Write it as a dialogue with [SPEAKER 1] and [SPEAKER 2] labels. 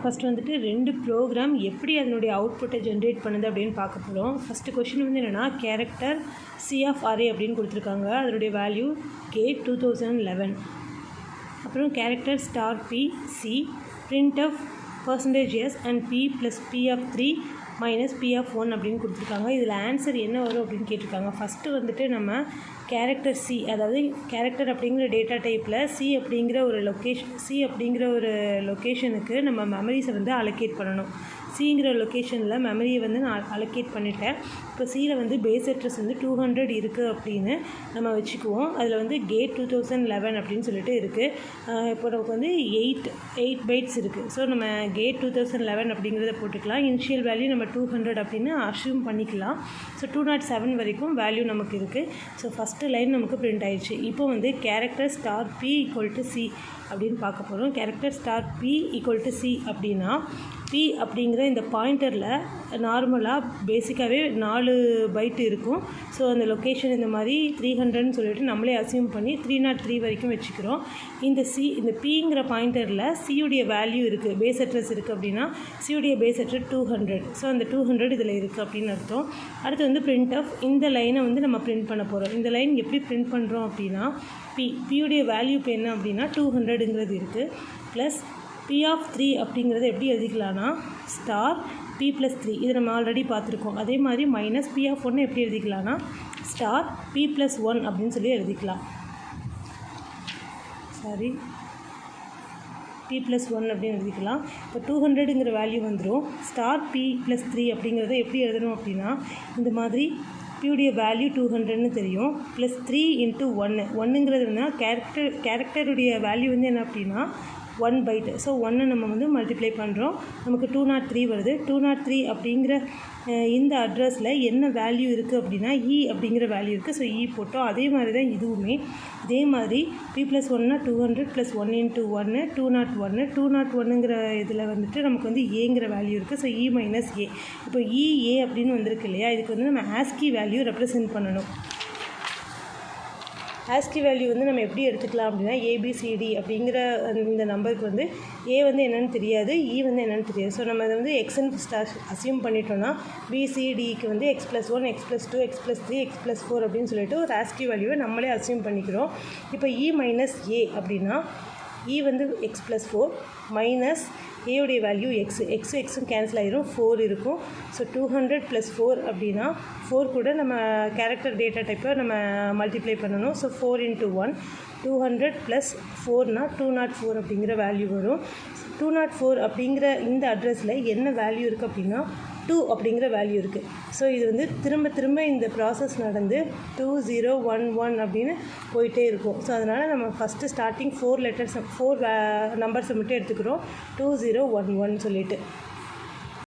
[SPEAKER 1] First வந்துட்டு 2 program எப்படி அதனுடைய அவுட்புட்டை ஜென்ரேட் பண்ணுது அப்படின்னு பார்க்க போகிறோம். ஃபஸ்ட்டு கொஷின் வந்து என்னென்னா கேரக்டர் சி ஆஃப் அரே அப்படின்னு கொடுத்துருக்காங்க. அதனுடைய வேல்யூ கேட் 2011. அப்புறம் character star P C print of %s and P plus P of 3 minus P of 1 அப்படின்னு கொடுத்துருக்காங்க. இதில் ஆன்சர் என்ன வரும் அப்படின்னு கேட்டிருக்காங்க. ஃபஸ்ட்டு வந்துட்டு நம்ம கேரக்டர் சி, அதாவது கேரக்டர் அப்படிங்கிற டேட்டா டைப்பில் சி அப்படிங்கிற ஒரு லொக்கேஷனுக்கு நம்ம மெமரிஸை வந்து அலோகேட் பண்ணணும். சிங்கிற லொக்கேஷனில் மெமரியை வந்து நான் அலோகேட் பண்ணிட்டேன். இப்போ சியில் வந்து பேஸ் அட்ரஸ் வந்து 200 இருக்குது அப்படின்னு நம்ம வச்சுக்குவோம். அதில் வந்து கேட் 2011 அப்படின்னு சொல்லிட்டு இருக்குது. இப்போ நமக்கு வந்து 8 பைட்ஸ் இருக்குது. ஸோ நம்ம கேட் 2011 அப்படிங்கிறத போட்டுக்கலாம். இனிஷியல் வேல்யூ நம்ம 200 அப்படின்னு அஷ்யூம் பண்ணிக்கலாம். ஸோ 207 வரைக்கும் வேல்யூ நமக்கு இருக்குது. ஸோ ஃபஸ்ட்டு லைன் நமக்கு பிரிண்ட் ஆயிடுச்சு. இப்போ வந்து character star P equal to C அப்படின்னு பார்க்க போகிறோம். Character star P equal to C அப்படின்னா பி அப்படிங்கிற இந்த பாயிண்டரில் நார்மலாக பேசிக்காகவே 4 பைட்டு இருக்கும். ஸோ அந்த லொக்கேஷன் இந்த மாதிரி 300ன்னு சொல்லிட்டு நம்மளே அசியூம் பண்ணி 303 வரைக்கும் வச்சுக்கிறோம். இந்த பிங்கிற பாயிண்டரில் சியுடைய வேல்யூ இருக்குது, பேஸ் அட்ரஸ் இருக்குது அப்படின்னா சியுடைய பேஸ் அட்ரஸ் 200. ஸோ அந்த 200 இதில் இருக்குது அப்படின்னு அர்த்தம். அடுத்து வந்து பிரிண்ட் ஆஃப் இந்த லைனை வந்து நம்ம பிரிண்ட் பண்ண போகிறோம். இந்த லைன் எப்படி பிரிண்ட் பண்ணுறோம் அப்படின்னா பியுடைய வேல்யூ இப்போ என்ன அப்படின்னா 200ங்கிறது இருக்குது. ப்ளஸ் பி ஆஃப் 3 அப்படிங்கிறத எப்படி எழுதிக்கலாம்னா ஸ்டார் பி ப்ளஸ் 3, இதை நம்ம ஆல்ரெடி பார்த்துருக்கோம். அதே மாதிரி மைனஸ் பி ஆஃப் 1 எப்படி எழுதிக்கலாம்னா ஸ்டார் பி ப்ளஸ் 1 அப்படின்னு சொல்லி எழுதிக்கலாம். பி ப்ளஸ் 1 அப்படின்னு எழுதிக்கலாம். இப்போ 200ங்கிற வேல்யூ வந்துடும். ஸ்டார் பி ப்ளஸ் 3 அப்படிங்கிறத எப்படி எழுதணும் அப்படின்னா இந்த மாதிரி பியுடைய வேல்யூ 200ன்னு தெரியும். ப்ளஸ் 3 × 1ங்கிறது வந்து கேரக்டருடைய வேல்யூ வந்து என்ன அப்படின்னா 1 பைட்டு. ஸோ 1 நம்ம வந்து மல்டிப்ளை பண்ணுறோம். நமக்கு 203 வருது. 203 அப்படிங்கிற இந்த அட்ரஸில் என்ன வேல்யூ இருக்குது அப்படின்னா இ அப்படிங்கிற வேல்யூ இருக்குது. ஸோ இ போட்டோம். அதே மாதிரி தான் இதுவுமே இதே மாதிரி பி ப்ளஸ் 1னா 200 ப்ளஸ் 1 × 1 201. 201ங்கிற இதில் வந்துட்டு நமக்கு வந்து ஏங்கிற வேல்யூ இருக்குது. ஸோ இ மைனஸ் ஏ. இப்போ ஏ அப்படின்னு வந்திருக்கு இல்லையா, இதுக்கு வந்து நம்ம ஆஸ்கி வேல்யூ ரெப்ரசென்ட் பண்ணணும். ஆஸ்கி வேல்யூ வந்து நம்ம எப்படி எடுத்துக்கலாம் அப்படின்னா ஏபிசிடி அப்படிங்கிற இந்த நம்பருக்கு வந்து ஏ வந்து என்னென்னு தெரியாது, இ வந்து என்னென்னு தெரியாது. ஸோ நம்ம அதை வந்து எக்ஸ்ன்னு ஃபஸ்ட் அசியூம் பண்ணிட்டோன்னா பிசிடிக்கு வந்து x+1 x+2 x+3 x+4 அப்படின்னு சொல்லிட்டு ஒரு ஆஸ்கி வேல்யூவை நம்மளே அசியூம் பண்ணிக்கிறோம். இப்போ இ மைனஸ் ஏ அப்படின்னா இ வந்து x+4 மைனஸ் ஏவுடைய வேல்யூ எக்ஸும் கேன்சல் ஆகிரும், 4 இருக்கும். ஸோ 200 + 4 அப்படின்னா 4 கூட நம்ம கேரக்டர் டேட்டா டைப்பை நம்ம மல்டிப்ளை பண்ணணும். ஸோ 4 × 1 200 + 4னா 204 அப்படிங்கிற வேல்யூ வரும். 204 அப்படிங்கிற இந்த அட்ரஸில் என்ன வேல்யூ இருக்குது அப்படின்னா 2 அப்படிங்கிற வேல்யூ இருக்குது. ஸோ இது வந்து திரும்ப இந்த ப்ராசஸ் நடந்து 2011 அப்படின்னு போயிட்டே இருக்கும். ஸோ அதனால் நம்ம ஃபஸ்ட்டு ஸ்டார்டிங் 4 நம்பர்ஸை மட்டும் எடுத்துக்கிறோம். 2011 சொல்லிட்டு